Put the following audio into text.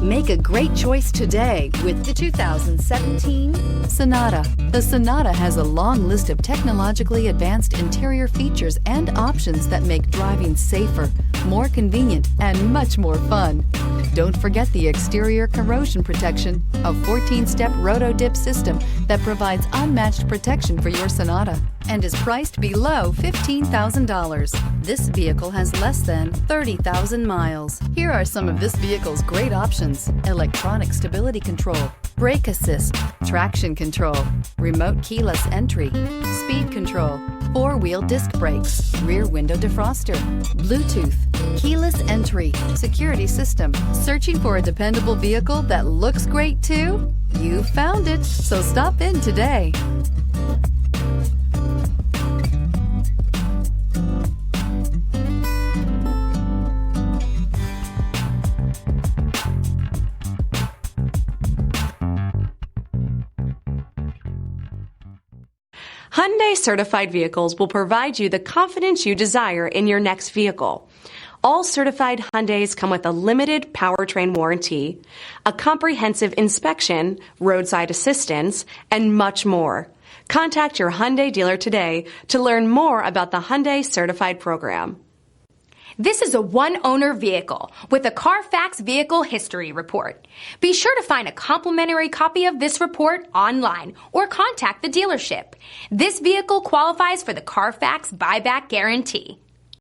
Make a great choice today with the 2017 Sonata. The Sonata has a long list of technologically advanced interior features and options that make driving safer, more convenient, and much more fun. Don't forget the exterior corrosion protection, a 14-step roto-dip system that provides unmatched protection for your Sonata and is priced below $15,000. This vehicle has less than 30,000 miles. Here are some of this vehicle's great options: electronic stability control, brake assist, traction control, remote keyless entry, speed control, four-wheel disc brakes, rear window defroster, Bluetooth, keyless entry, security system. Searching for a dependable vehicle that looks great too? You found it, so stop in today. Hyundai certified vehicles will provide you the confidence you desire in your next vehicle. All certified Hyundais come with a limited powertrain warranty, a comprehensive inspection, roadside assistance, and much more. Contact your Hyundai dealer today to learn more about the Hyundai certified program. This is a one-owner vehicle with a CARFAX Vehicle History Report. Be sure to find a complimentary copy of this report online or contact the dealership. This vehicle qualifies for the CARFAX Buyback Guarantee.